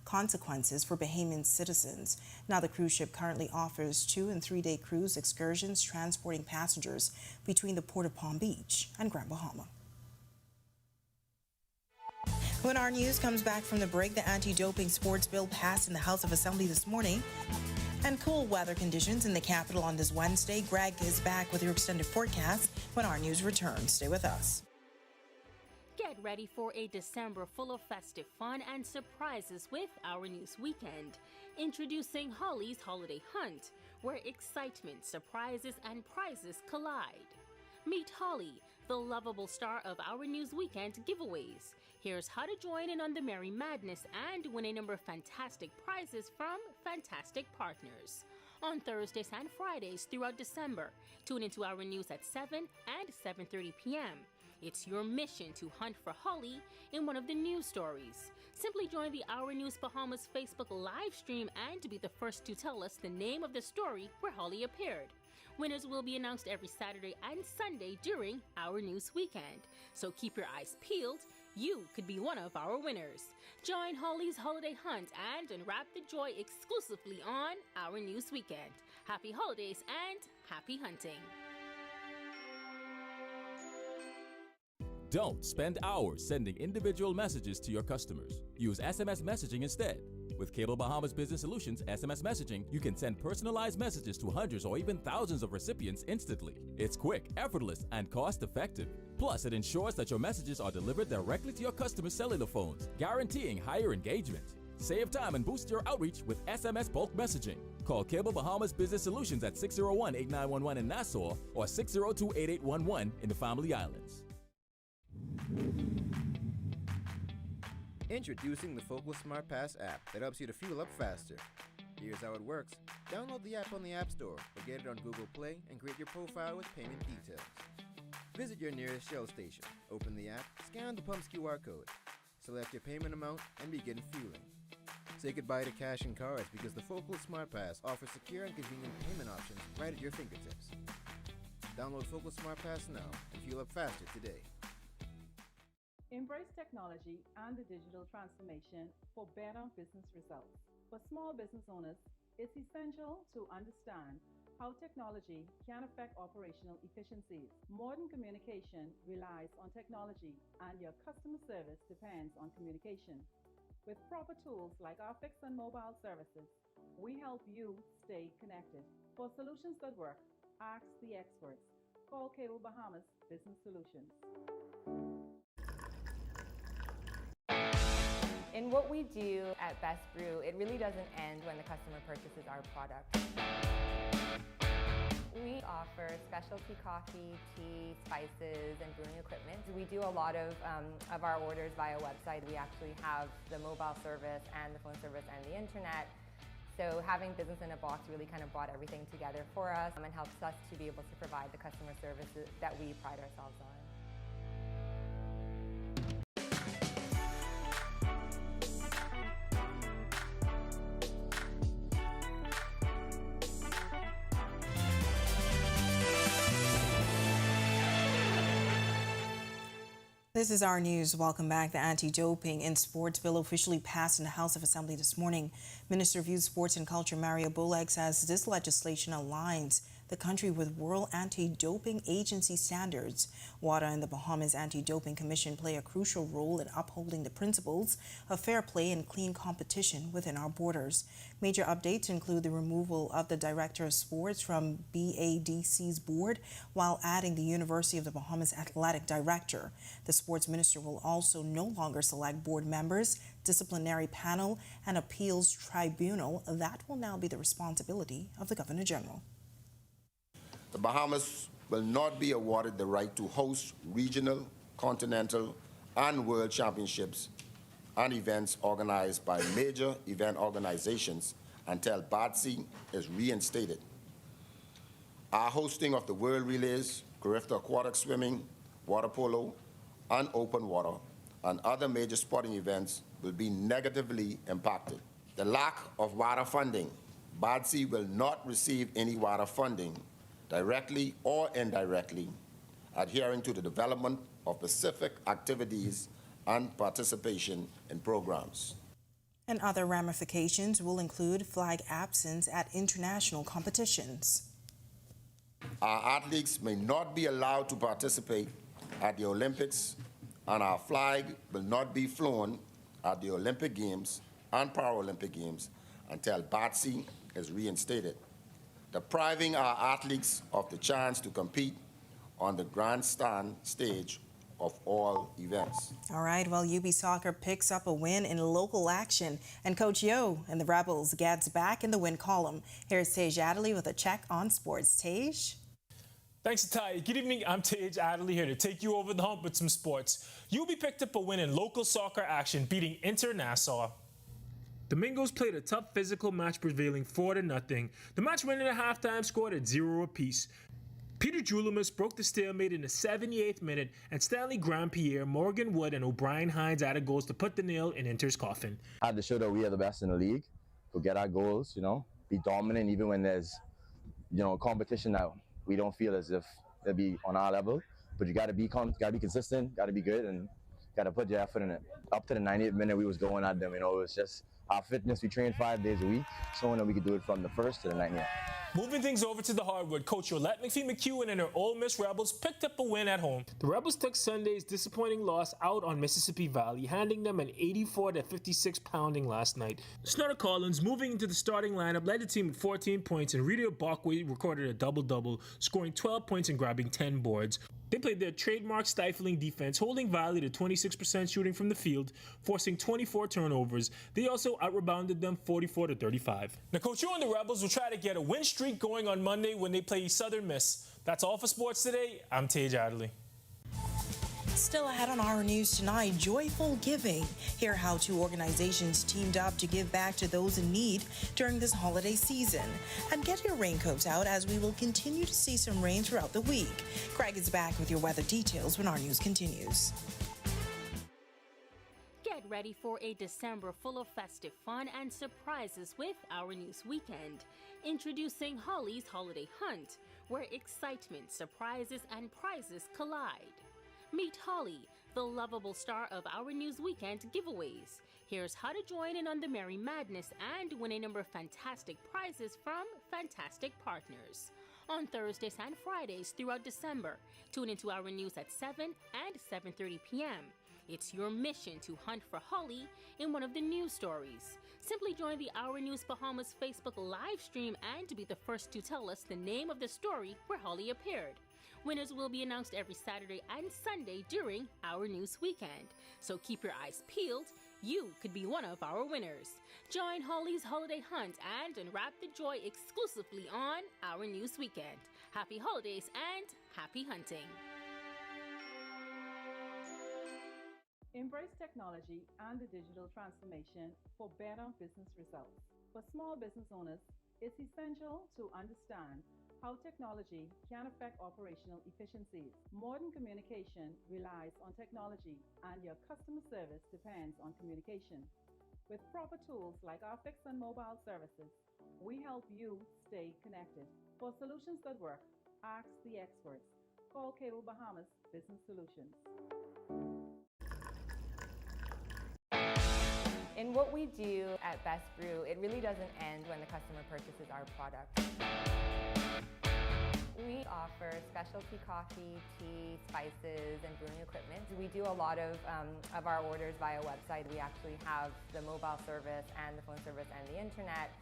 consequences for Bahamian citizens. Now, the cruise ship currently offers 2- and 3-day cruise excursions transporting passengers between the Port of Palm Beach and Grand Bahama. When our news comes back from the break, the anti-doping sports bill passed in the House of Assembly this morning. And cool weather conditions in the capital on this Wednesday. Greg is back with your extended forecast when our news returns. Stay with us. Get ready for a December full of festive fun and surprises with Our News Weekend. Introducing Holly's Holiday Hunt, where excitement, surprises, and prizes collide. Meet Holly, the lovable star of Our News Weekend giveaways. Here's how to join in on the merry madness and win a number of fantastic prizes from fantastic partners. On Thursdays and Fridays throughout December, tune into Our News at 7 and 7:30 p.m. It's your mission to hunt for Holly in one of the news stories. Simply join the Our News Bahamas Facebook live stream and be the first to tell us the name of the story where Holly appeared. Winners will be announced every Saturday and Sunday during Our News Weekend. So keep your eyes peeled. You could be one of our winners. Join Holly's Holiday Hunt and unwrap the joy exclusively on Our News Weekend. Happy holidays and happy hunting. Don't spend hours sending individual messages to your customers. Use SMS messaging instead. With Cable Bahamas Business Solutions SMS messaging, you can send personalized messages to hundreds or even thousands of recipients instantly. It's quick, effortless, and cost-effective. Plus, it ensures that your messages are delivered directly to your customers' cellular phones, guaranteeing higher engagement. Save time and boost your outreach with SMS bulk messaging. Call Cable Bahamas Business Solutions at 601-8911 in Nassau or 602-8811 in the Family Islands. Introducing the Focal Smart Pass app that helps you to fuel up faster. Here's how it works. Download the app on the App Store or get it on Google Play and create your profile with payment details. Visit your nearest Shell station, open the app, scan the pump's QR code, select your payment amount, and begin fueling. Say goodbye to cash and cards because the Focal Smart Pass offers secure and convenient payment options right at your fingertips. Download Focal Smart Pass now and fuel up faster today. Embrace technology and the digital transformation for better business results. For small business owners, it's essential to understand how technology can affect operational efficiencies. Modern communication relies on technology, and your customer service depends on communication. With proper tools like our fixed and mobile services, we help you stay connected. For solutions that work, ask the experts. Call Cable Bahamas Business Solutions. In what we do at Best Brew, it really doesn't end when the customer purchases our product. We offer specialty coffee, tea, spices, and brewing equipment. We do a lot of our orders via website. We actually have the mobile service and the phone service and the internet. So having business in a box really kind of brought everything together for us and helps us to be able to provide the customer services that we pride ourselves on. This is our news. Welcome back. The anti-doping in sports bill officially passed in the House of Assembly this morning. Minister of Youth, Sports and Culture Mario Bolag says this legislation aligns the country with World Anti-Doping Agency standards. WADA and the Bahamas Anti-Doping Commission play a crucial role in upholding the principles of fair play and clean competition within our borders. Major updates include the removal of the Director of Sports from BADC's board while adding the University of the Bahamas Athletic Director. The Sports Minister will also no longer select board members, disciplinary panel, and appeals tribunal. That will now be the responsibility of the Governor General. The Bahamas will not be awarded the right to host regional, continental, and world championships and events organized by major event organizations until BADC is reinstated. Our hosting of the World Relays, Carifta Aquatic Swimming, Water Polo, and Open Water, and other major sporting events will be negatively impacted. The lack of WADA funding, BADC will not receive any WADA funding directly or indirectly, adhering to the development of specific activities and participation in programs. And other ramifications will include flag absence at international competitions. Our athletes may not be allowed to participate at the Olympics, and our flag will not be flown at the Olympic Games and Paralympic Games until BADC is reinstated, depriving our athletes of the chance to compete on the grandstand stage of all events. All right, well, UB Soccer picks up a win in local action, and Coach Yo and the Rebels gets back in the win column. Here's Tej Adderley with a check on sports. Tej? Thanks, Ty. Good evening. I'm Tej Adderley here to take you over the hump with some sports. UB picked up a win in local soccer action, beating Inter Nassau. The Mingos played a tough physical match, prevailing 4-0. The match went into halftime, scored at 0 apiece. Peter Julimus broke the stalemate in the 78th minute, and Stanley Grandpierre, Morgan Wood, and O'Brien Hines added goals to put the nail in Inter's coffin. I had to show that we are the best in the league, to get our goals, be dominant even when there's, competition that we don't feel as if they'll be on our level. But you got to be consistent, got to be good, and got to put your effort in it. Up to the 90th minute, we was going at them. It was just our fitness. We trained 5 days a week, showing that we could do it from the 1st to the 90th. Moving things over to the hardwood, Coach Yolette McPhee-McEwen and her Ole Miss Rebels picked up a win at home. The Rebels took Sunday's disappointing loss out on Mississippi Valley, handing them an 84-56 pounding last night. Snutter Collins, moving into the starting lineup, led the team with 14 points, and Rita Bakwe recorded a double-double, scoring 12 points and grabbing 10 boards. They played their trademark stifling defense, holding Valley to 26% shooting from the field, forcing 24 turnovers. They also out-rebounded them 44-35. Now, Coach, you and the Rebels will try to get a win streak going on Monday when they play Southern Miss. That's all for sports today. I'm Tej Adderley. Still ahead on Our News tonight, joyful giving. Hear how 2 organizations teamed up to give back to those in need during this holiday season. And get your raincoats out as we will continue to see some rain throughout the week. Craig is back with your weather details when Our News continues. Get ready for a December full of festive fun and surprises with Our News Weekend. Introducing Holly's Holiday Hunt, where excitement, surprises, and prizes collide. Meet Holly, the lovable star of Our News Weekend giveaways. Here's how to join in on the merry madness and win a number of fantastic prizes from fantastic partners. On Thursdays and Fridays throughout December, tune into Our News at 7 and 7:30 p.m. It's your mission to hunt for Holly in one of the news stories. Simply join the Our News Bahamas Facebook live stream and to be the first to tell us the name of the story where Holly appeared. Winners will be announced every Saturday and Sunday during Our News Weekend. So keep your eyes peeled. You could be one of our winners. Join Holly's Holiday Hunt and unwrap the joy exclusively on Our News Weekend. Happy holidays and happy hunting. Embrace technology and the digital transformation for better business results. For small business owners, it's essential to understand how technology can affect operational efficiencies. Modern communication relies on technology, and your customer service depends on communication. With proper tools like our fixed and mobile services, we help you stay connected. For solutions that work, ask the experts. Call Cable Bahamas Business Solutions. In what we do at Best Brew, it really doesn't end when the customer purchases our product. We offer specialty coffee, tea, spices, and brewing equipment. We do a lot of our orders via website. We actually have the mobile service and the phone service and the internet.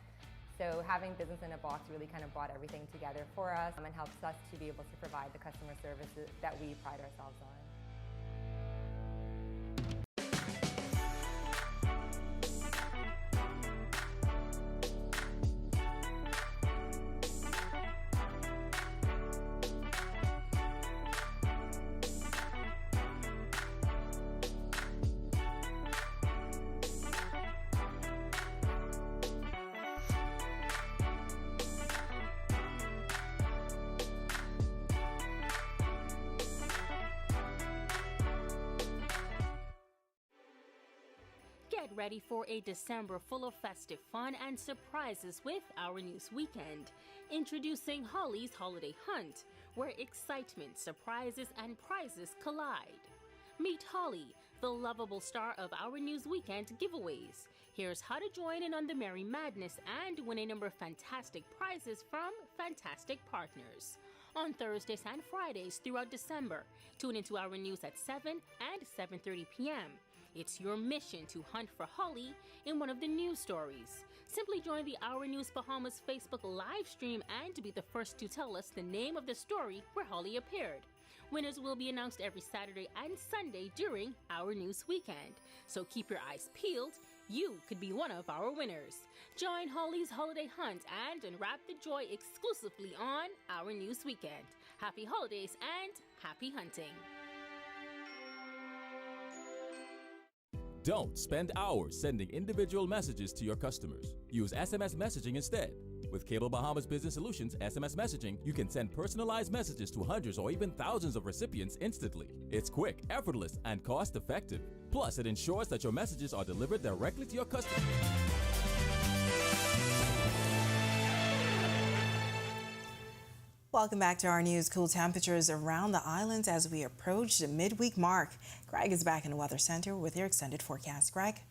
So having business in a box really kind of brought everything together for us and helps us to be able to provide the customer services that we pride ourselves on. Get ready for a December full of festive fun and surprises with Our News Weekend. Introducing Holly's Holiday Hunt, where excitement, surprises, and prizes collide. Meet Holly, the lovable star of Our News Weekend giveaways. Here's how to join in on the merry madness and win a number of fantastic prizes from fantastic partners. On Thursdays and Fridays throughout December, tune into Our News at 7 and 7:30 p.m. It's your mission to hunt for Holly in one of the news stories. Simply join the Our News Bahamas Facebook live stream and to be the first to tell us the name of the story where Holly appeared. Winners will be announced every Saturday and Sunday during Our News Weekend. So keep your eyes peeled. You could be one of our winners. Join Holly's Holiday Hunt and unwrap the joy exclusively on Our News Weekend. Happy holidays and happy hunting. Don't spend hours sending individual messages to your customers. Use SMS messaging instead. With Cable Bahamas Business Solutions SMS messaging, you can send personalized messages to hundreds or even thousands of recipients instantly. It's quick, effortless, and cost-effective. Plus, it ensures that your messages are delivered directly to your customers. Welcome back to Our News. Cool temperatures around the islands as we approach the midweek mark. Greg is back in the Weather Center with your extended forecast. Greg?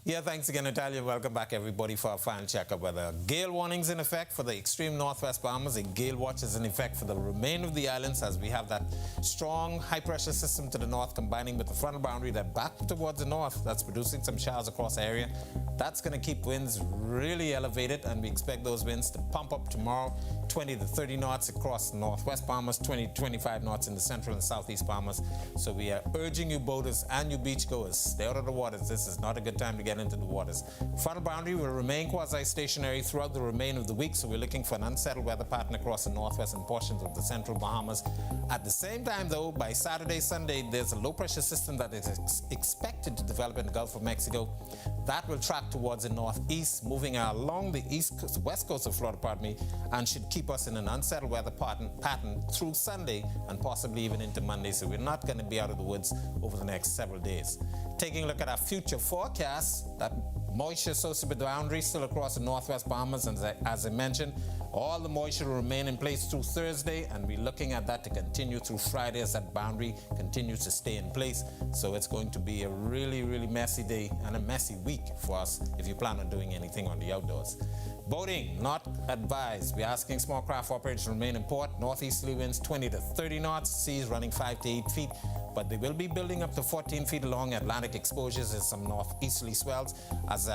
Yeah, thanks again, Natalia. Welcome back, everybody, for our final check of weather. Gale warnings in effect for the extreme northwest Bahamas. A gale watch is in effect for the remainder of the islands as we have that strong high-pressure system to the north combining with the frontal boundary that back towards the north that's producing some showers across the area. That's going to keep winds really elevated, and we expect those winds to pump up tomorrow, 20 to 30 knots across the northwest Bahamas, 20 to 25 knots in the central and southeast Bahamas. So we are urging you boaters and you beachgoers, stay out of the waters. This is not a good time to get into the waters. Frontal boundary will remain quasi-stationary throughout the remainder of the week, so we're looking for an unsettled weather pattern across the northwestern portions of the central Bahamas. At the same time, though, by Saturday, Sunday, there's a low-pressure system that is expected to develop in the Gulf of Mexico. That will track towards the northeast, moving along the west coast of Florida, and should keep us in an unsettled weather pattern through Sunday and possibly even into Monday, so we're not going to be out of the woods over the next several days. Taking a look at our future forecasts, that moisture associated with the boundary still across the northwest Bahamas, and as I mentioned, all the moisture will remain in place through Thursday, and we're looking at that to continue through Friday as that boundary continues to stay in place. So it's going to be a really, really messy day and a messy week for us if you plan on doing anything on the outdoors. Boating, not advised. We're asking small craft operators to remain in port. Northeasterly winds 20 to 30 knots, seas running 5 to 8 feet, but they will be building up to 14 feet along Atlantic exposures and some northeasterly swells. As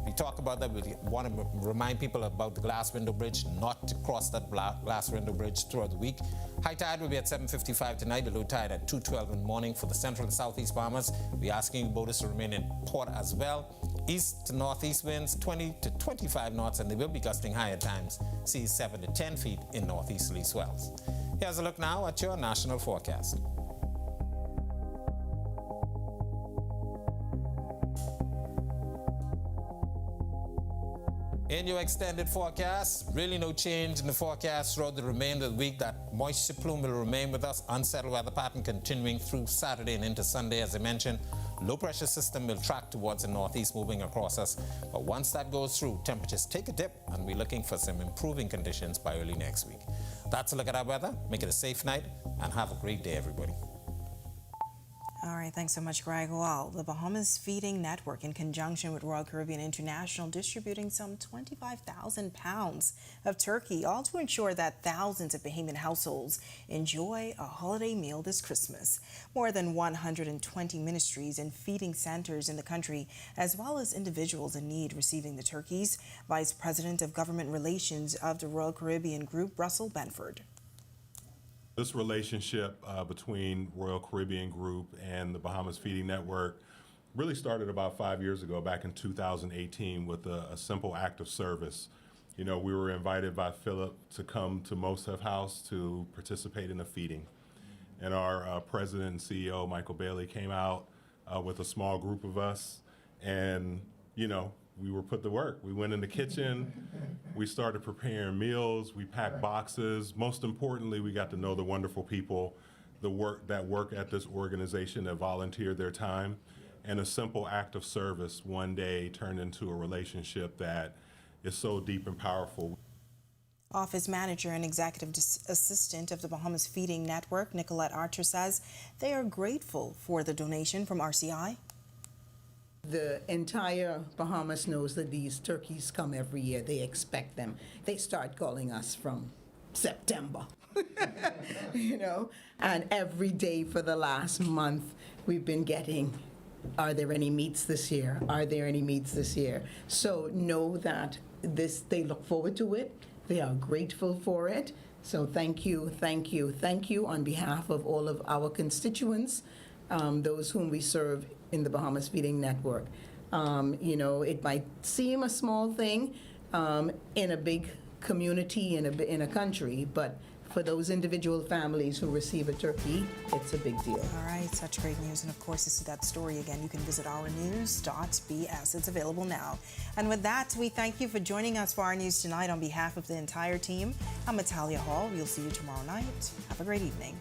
we talk about that, we want to remind people about the glass window bridge, not to cross that glass window bridge throughout the week. High tide will be at 7:55 tonight, the low tide at 2:12 in the morning for the central and southeast Bahamas. We're asking boaters to remain in port as well. East to northeast winds 20 to 25 knots, and they will be gusting high at times. Seas 7 to 10 feet in northeasterly swells. Here's a look now at your national forecast. In your extended forecast, really no change in the forecast throughout the remainder of the week. That moisture plume will remain with us. Unsettled weather pattern continuing through Saturday and into Sunday, as I mentioned. Low pressure system will track towards the northeast, moving across us. But once that goes through, temperatures take a dip, and we're looking for some improving conditions by early next week. That's a look at our weather. Make it a safe night, and have a great day, everybody. All right, thanks so much, Greg. Well, the Bahamas Feeding Network, in conjunction with Royal Caribbean International, distributing some 25,000 pounds of turkey, all to ensure that thousands of Bahamian households enjoy a holiday meal this Christmas. More than 120 ministries and feeding centers in the country, as well as individuals in need receiving the turkeys. Vice President of Government Relations of the Royal Caribbean Group, Russell Benford. This relationship between Royal Caribbean Group and the Bahamas Feeding Network really started about 5 years ago, back in 2018, with a simple act of service. You know, we were invited by Philip to come to Mosef House to participate in a feeding. And our president and CEO, Michael Bailey, came out with a small group of us, and, you know, we were put to work. We went in the kitchen, we started preparing meals, we packed boxes. Most importantly, we got to know the wonderful people that work at this organization, that volunteer their time. And a simple act of service one day turned into a relationship that is so deep and powerful. Office manager and executive assistant of the Bahamas Feeding Network, Nicolette Archer, says they are grateful for the donation from RCI. The entire Bahamas knows that these turkeys come every year. They expect them. They start calling us from September, you know, and every day for the last month we've been getting, are there any meats this year? Are there any meats this year? So know that they look forward to it. They are grateful for it. So thank you, thank you, thank you on behalf of all of our constituents, those whom we serve in the Bahamas Feeding Network. You know, it might seem a small thing in a big community, in a country, but for those individual families who receive a turkey, it's a big deal. All right, such great news. And of course, to see that story again, you can visit ournews.bs. It's available now. And with that, we thank you for joining us for our news tonight. On behalf of the entire team, I'm Natalia Hall. We'll see you tomorrow night. Have a great evening.